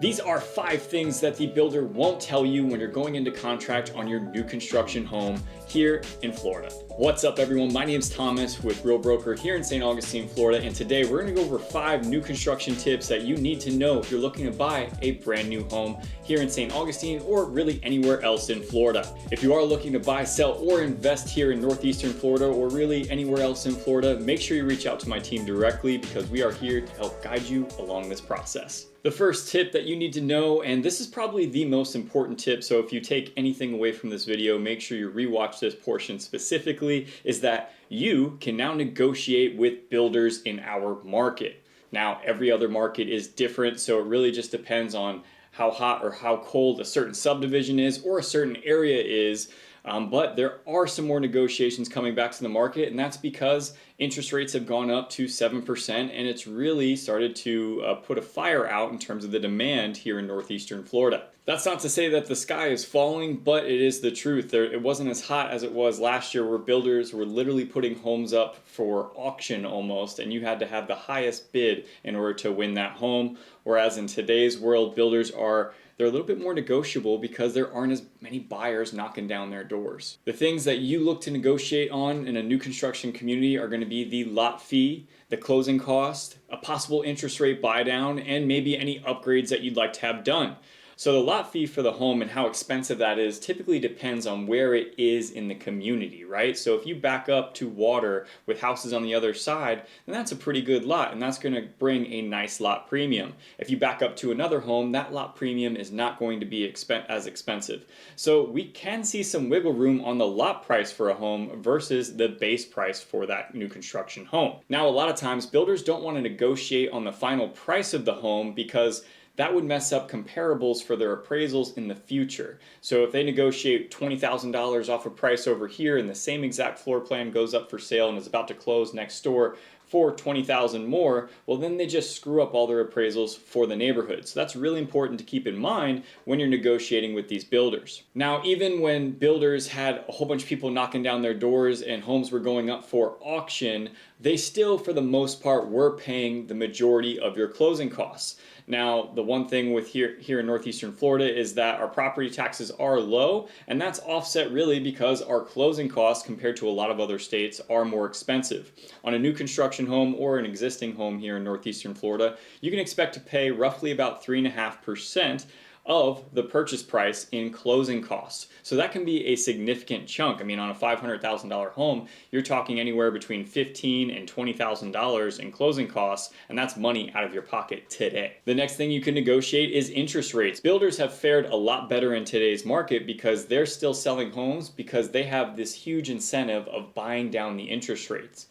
These are 5 things that the builder won't tell you when you're going into contract on your new construction home here in Florida. What's up, everyone? My name is Thomas with Real Broker here in St Augustine, Florida, and today we're going to go over 5 new construction tips that you need to know if you're looking to buy a brand new home here in St Augustine or really anywhere else in Florida. If you are looking to buy, sell, or invest here in northeastern Florida or really anywhere else in Florida, make sure you reach out to my team directly because we are here to help guide you along this process. The first tip that you need to know, and this is probably the most important tip, so if you take anything away from this video, make sure you rewatch this portion specifically, is that you can now negotiate with builders in our market. Now, every other market is different, so it really just depends on how hot or how cold a certain subdivision is or a certain area is. But there are some more negotiations coming back to the market, and that's because interest rates have gone up to 7%, and it's really started to put a fire out in terms of the demand here in northeastern Florida. That's not to say that the sky is falling, but it is the truth. It wasn't as hot as it was last year, where builders were literally putting homes up for auction almost, and you had to have the highest bid in order to win that home. Whereas in today's world, they're a little bit more negotiable because there aren't as many buyers knocking down their doors. The things that you look to negotiate on in a new construction community are going to be the lot fee, the closing cost, a possible interest rate buy down, and maybe any upgrades that you'd like to have done. So the lot fee for the home and how expensive that is typically depends on where it is in the community, right? So if you back up to water with houses on the other side, then that's a pretty good lot, and that's going to bring a nice lot premium. If you back up to another home, that lot premium is not going to be as expensive. So we can see some wiggle room on the lot price for a home versus the base price for that new construction home. Now, a lot of times builders don't want to negotiate on the final price of the home because that would mess up comparables for their appraisals in the future. So if they negotiate $20,000 off a price over here and the same exact floor plan goes up for sale and is about to close next door for $20,000 more, well, then they just screw up all their appraisals for the neighborhood. So that's really important to keep in mind when you're negotiating with these builders. Now, even when builders had a whole bunch of people knocking down their doors and homes were going up for auction, they still, for the most part, were paying the majority of your closing costs. Now, the one thing with here in northeastern Florida is that our property taxes are low, and that's offset really because our closing costs compared to a lot of other states are more expensive. On a new construction home or an existing home here in northeastern Florida, you can expect to pay roughly about 3.5% of the purchase price in closing costs. So that can be a significant chunk. I mean, on a $500,000 home, you're talking anywhere between $15,000 and $20,000 in closing costs, and that's money out of your pocket today. The next thing you can negotiate is interest rates. Builders have fared a lot better in today's market because they're still selling homes because they have this huge incentive of buying down the interest rates.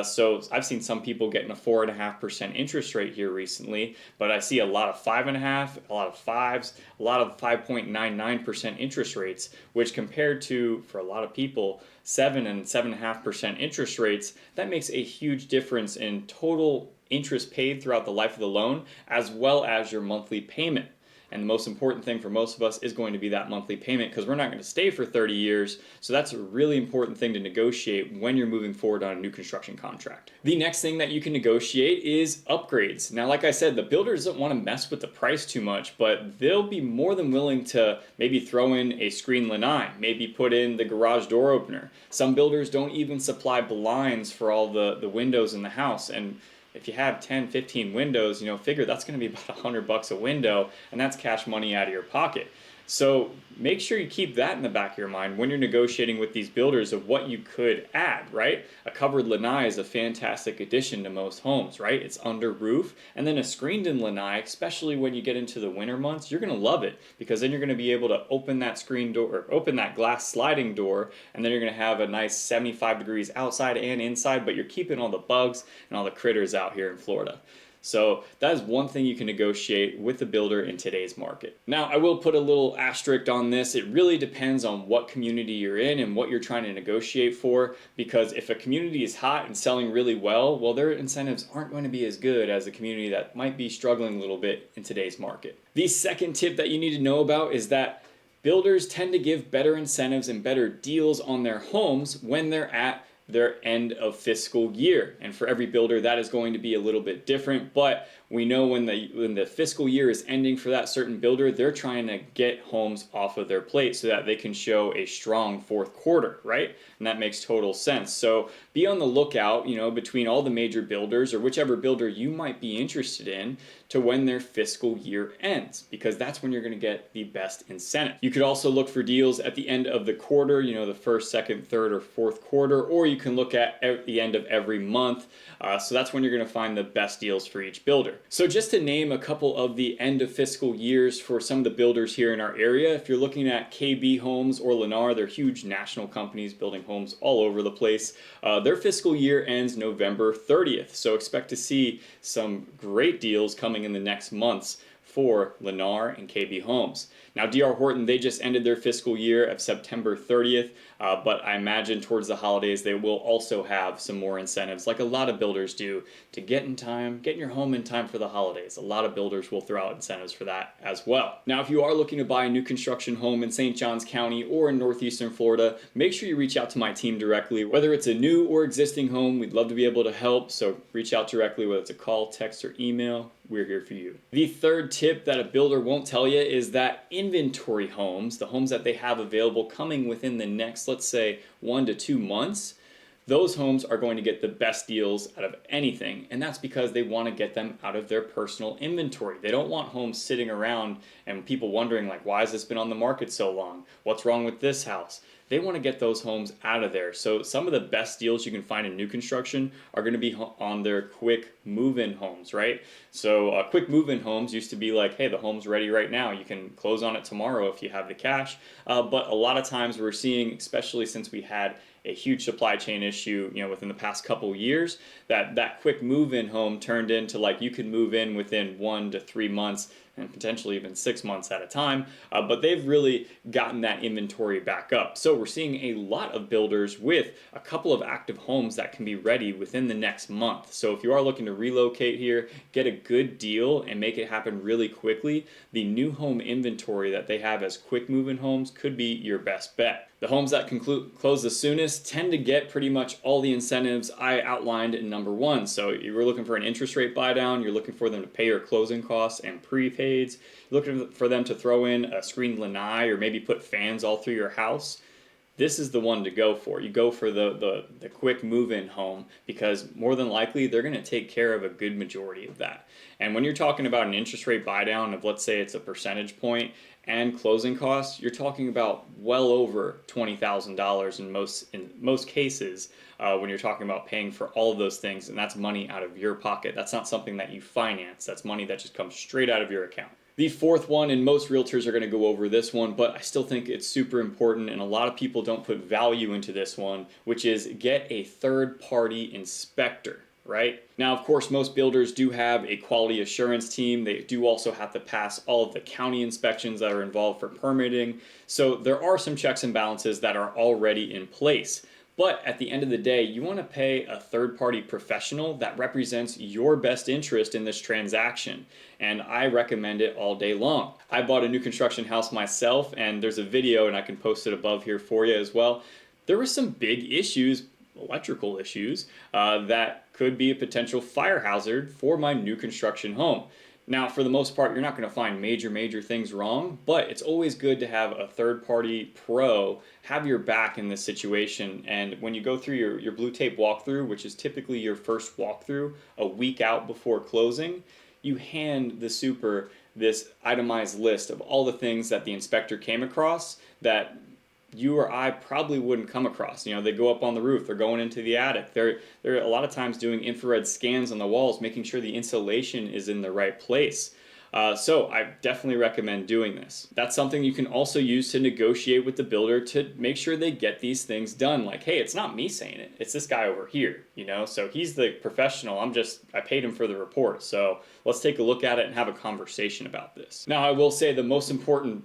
So I've seen some people getting a 4.5% interest rate here recently, but I see a lot of 5.5%, a lot of 5s, a lot of 5.99% interest rates, which compared to, for a lot of people, 7 and 7.5% interest rates, that makes a huge difference in total interest paid throughout the life of the loan, as well as your monthly payment. And the most important thing for most of us is going to be that monthly payment because we're not going to stay for 30 years. So that's a really important thing to negotiate when you're moving forward on a new construction contract. The next thing that you can negotiate is upgrades. Now, like I said, the builder doesn't want to mess with the price too much, but they'll be more than willing to maybe throw in a screen lanai, maybe put in the garage door opener. Some builders don't even supply blinds for all the windows in the house. And if you have 10, 15 windows, figure that's going to be about $100 a window, and that's cash money out of your pocket. So make sure you keep that in the back of your mind when you're negotiating with these builders of what you could add, right? A covered lanai is a fantastic addition to most homes, right? It's under roof, and then a screened-in lanai, especially when you get into the winter months, you're going to love it because then you're going to be able to open that screen door or open that glass sliding door, and then you're going to have a nice 75 degrees outside and inside, but you're keeping all the bugs and all the critters out here in Florida. So that is one thing you can negotiate with the builder in today's market. Now, I will put a little asterisk on this. It really depends on what community you're in and what you're trying to negotiate for, because if a community is hot and selling really well, their incentives aren't going to be as good as a community that might be struggling a little bit in today's market. The second tip that you need to know about is that builders tend to give better incentives and better deals on their homes when they're at their end of fiscal year. And for every builder, that is going to be a little bit different. But we know when the fiscal year is ending for that certain builder, they're trying to get homes off of their plate so that they can show a strong fourth quarter, right? And that makes total sense. So be on the lookout, between all the major builders or whichever builder you might be interested in to when their fiscal year ends, because that's when you're going to get the best incentive. You could also look for deals at the end of the quarter, the first, second, third, or fourth quarter, or you can look at the end of every month. So that's when you're going to find the best deals for each builder. So just to name a couple of the end of fiscal years for some of the builders here in our area, if you're looking at KB Homes or Lennar, they're huge national companies building homes all over the place. Their fiscal year ends November 30th. So expect to see some great deals coming in the next months for Lennar and KB Homes. Now, D.R. Horton, they just ended their fiscal year of September 30th, but I imagine towards the holidays they will also have some more incentives, like a lot of builders do, to get in your home in time for the holidays. A lot of builders will throw out incentives for that as well. Now, if you are looking to buy a new construction home in St. Johns County or in northeastern Florida, make sure you reach out to my team directly. Whether it's a new or existing home, we'd love to be able to help, so reach out directly, whether it's a call, text, or email. We're here for you. The third tip that a builder won't tell you is that inventory homes, the homes that they have available coming within the next, let's say, 1 to 2 months, those homes are going to get the best deals out of anything, and that's because they want to get them out of their personal inventory. They don't want homes sitting around and people wondering, like, why has this been on the market so long? What's wrong with this house? They want to get those homes out of there. So some of the best deals you can find in new construction are going to be on their quick move-in homes, right? So quick move-in homes used to be like, hey, the home's ready right now. You can close on it tomorrow if you have the cash. But a lot of times we're seeing, especially since we had a huge supply chain issue, within the past couple years, that quick move-in home turned into, like, you could move in within 1 to 3 months and potentially even 6 months at a time, but they've really gotten that inventory back up. So we're seeing a lot of builders with a couple of active homes that can be ready within the next month. So if you are looking to relocate here, get a good deal and make it happen really quickly, the new home inventory that they have as quick move-in homes could be your best bet. The homes that can close the soonest tend to get pretty much all the incentives I outlined in number 1. So you were looking for an interest rate buy down, you're looking for them to pay your closing costs and prepaids, you're looking for them to throw in a screened lanai or maybe put fans all through your house. This is the one to go for. You go for the quick move-in home because more than likely they're going to take care of a good majority of that. And when you're talking about an interest rate buy down of, let's say it's a percentage point and closing costs, you're talking about well over $20,000 in most cases when you're talking about paying for all of those things, and that's money out of your pocket. That's not something that you finance. That's money that just comes straight out of your account. The fourth one, and most realtors are going to go over this one, but I still think it's super important, and a lot of people don't put value into this one, which is get a third-party inspector. Right? Now, of course, most builders do have a quality assurance team. They do also have to pass all of the county inspections that are involved for permitting. So there are some checks and balances that are already in place. But at the end of the day, you want to pay a third-party professional that represents your best interest in this transaction. And I recommend it all day long. I bought a new construction house myself, and there's a video, and I can post it above here for you as well. There were some big issues, electrical issues, that could be a potential fire hazard for my new construction home. Now, for the most part, you're not going to find major things wrong, but it's always good to have a third-party pro have your back in this situation. And when you go through your blue tape walkthrough, which is typically your first walkthrough a week out before closing, you hand the super this itemized list of all the things that the inspector came across that you or I probably wouldn't come across. They go up on the roof, they're going into the attic. They're a lot of times doing infrared scans on the walls, making sure the insulation is in the right place. So I definitely recommend doing this. That's something you can also use to negotiate with the builder to make sure they get these things done. Like, hey, it's not me saying it, it's this guy over here, so he's the professional. I paid him for the report. So let's take a look at it and have a conversation about this. Now, I will say the most important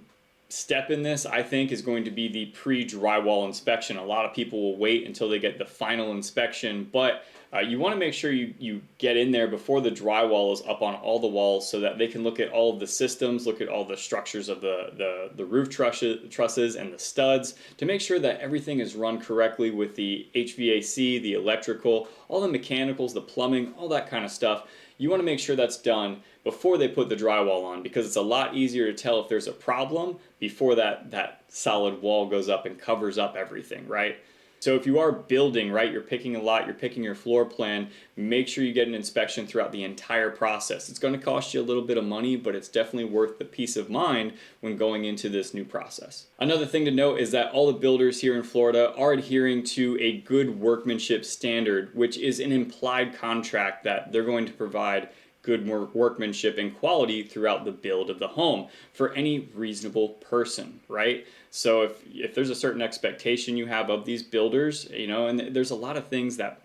step in this, I think, is going to be the pre-drywall inspection. A lot of people will wait until they get the final inspection, but you want to make sure you get in there before the drywall is up on all the walls so that they can look at all of the systems, look at all the structures of the roof trusses and the studs to make sure that everything is run correctly with the HVAC, the electrical, all the mechanicals, the plumbing, all that kind of stuff. you want to make sure that's done before they put the drywall on, because it's a lot easier to tell if there's a problem before that solid wall goes up and covers up everything, right? So if you are building, right, you're picking a lot, you're picking your floor plan, make sure you get an inspection throughout the entire process. It's going to cost you a little bit of money, but it's definitely worth the peace of mind when going into this new process. Another thing to note is that all the builders here in Florida are adhering to a good workmanship standard, which is an implied contract that they're going to provide good workmanship and quality throughout the build of the home for any reasonable person, right? So if there's a certain expectation you have of these builders, and there's a lot of things that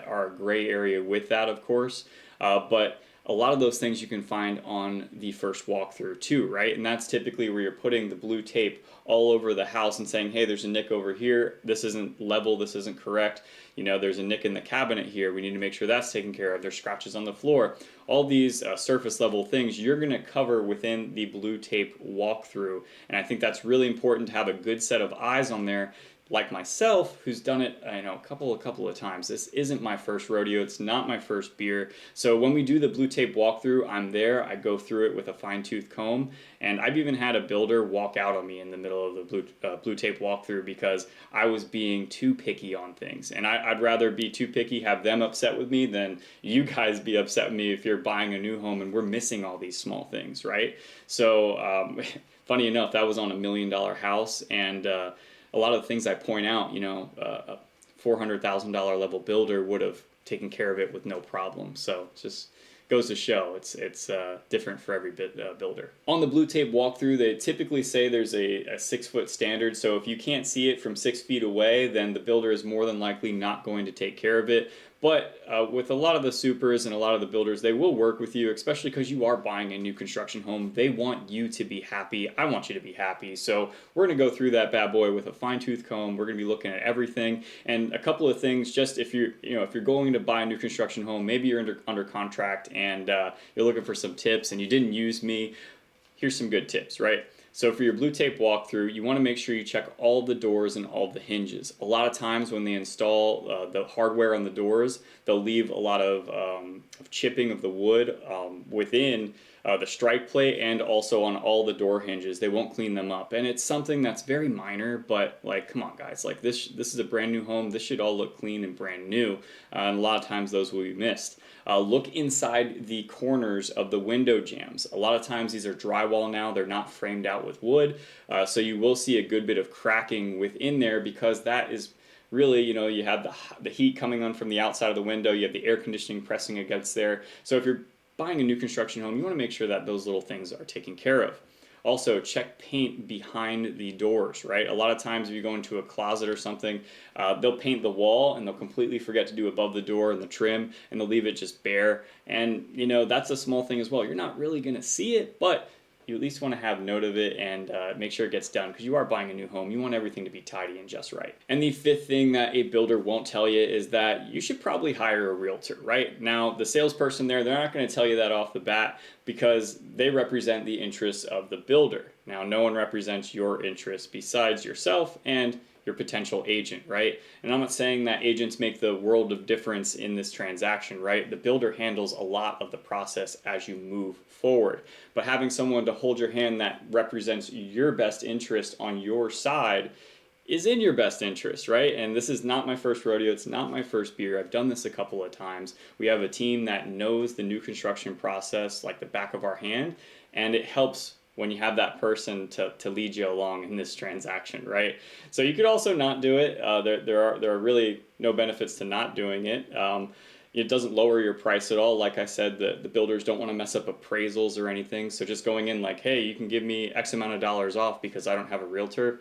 are a gray area with that, of course, but a lot of those things you can find on the first walkthrough too, right? And that's typically where you're putting the blue tape all over the house and saying, hey, there's a nick over here. This isn't level. This isn't correct. There's a nick in the cabinet here. We need to make sure that's taken care of. There's scratches on the floor. All these surface level things you're going to cover within the blue tape walkthrough. And I think that's really important to have a good set of eyes on there, like myself, who's done it, a couple of times. This isn't my first rodeo. It's not my first beer. So when we do the blue tape walkthrough, I'm there. I go through it with a fine-tooth comb, and I've even had a builder walk out on me in the middle of the blue tape walkthrough because I was being too picky on things. And I'd rather be too picky, have them upset with me, than you guys be upset with me if you're buying a new home and we're missing all these small things, right? So funny enough, that was on a $1 million house, and a lot of the things I point out, a $400,000 level builder would have taken care of it with no problem. So it just goes to show it's different for every builder. On the blue tape walkthrough, they typically say there's a 6-foot standard. So if you can't see it from 6 feet away, then the builder is more than likely not going to take care of it. But with a lot of the supers and a lot of the builders, they will work with you, especially because you are buying a new construction home. They want you to be happy. I want you to be happy. So we're going to go through that bad boy with a fine-tooth comb. We're going to be looking at everything. And a couple of things, just if you're going to buy a new construction home, maybe you're under contract and you're looking for some tips and you didn't use me, here's some good tips, right? So for your blue tape walkthrough, you want to make sure you check all the doors and all the hinges. A lot of times when they install the hardware on the doors, they'll leave a lot of chipping of the wood within the strike plate and also on all the door hinges. They won't clean them up. And it's something that's very minor, but come on guys, this is a brand new home. This should all look clean and brand new. And a lot of times those will be missed. Look inside the corners of the window jambs. A lot of times these are drywall now. They're not framed out with wood. So you will see a good bit of cracking within there because that is really, you have the heat coming on from the outside of the window. You have the air conditioning pressing against there. So if you're buying a new construction home, you want to make sure that those little things are taken care of. Also, check paint behind the doors, right? A lot of times if you go into a closet or something, they'll paint the wall and they'll completely forget to do above the door and the trim, and they'll leave it just bare. And, that's a small thing as well. You're not really going to see it, but you at least want to have note of it and make sure it gets done because you are buying a new home. You want everything to be tidy and just right. And the fifth thing that a builder won't tell you is that you should probably hire a realtor, right? Now, the salesperson there, they're not going to tell you that off the bat because they represent the interests of the builder. Now, no one represents your interests besides yourself and your potential agent, right? And I'm not saying that agents make the world of difference in this transaction, right? The builder handles a lot of the process as you move forward. But having someone to hold your hand that represents your best interest on your side is in your best interest, right? And this is not my first rodeo. It's not my first beer. I've done this a couple of times. We have a team that knows the new construction process like the back of our hand, and it helps when you have that person to lead you along in this transaction, right? So you could also not do it. There are really no benefits to not doing it. It doesn't lower your price at all. Like I said, the builders don't want to mess up appraisals or anything. So just going in like, hey, you can give me X amount of dollars off because I don't have a realtor,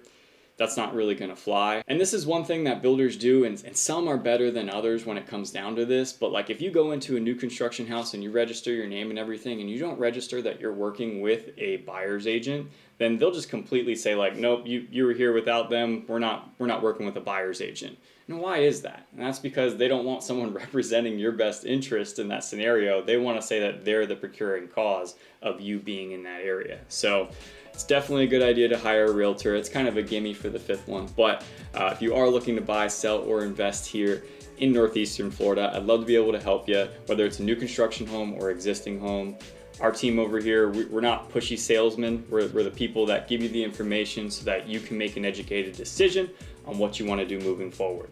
that's not really going to fly. And this is one thing that builders do, and some are better than others when it comes down to this. But if you go into a new construction house and you register your name and everything, and you don't register that you're working with a buyer's agent, then they'll just completely say nope, you were here without them. We're not working with a buyer's agent. And why is that? And that's because they don't want someone representing your best interest in that scenario. They want to say that they're the procuring cause of you being in that area. So it's definitely a good idea to hire a realtor. It's kind of a gimme for the fifth one. But if you are looking to buy, sell, or invest here in Northeastern Florida. I'd love to be able to help you, whether it's a new construction home or existing home. Our team over here, we're not pushy salesmen. We're the people that give you the information so that you can make an educated decision on what you want to do moving forward.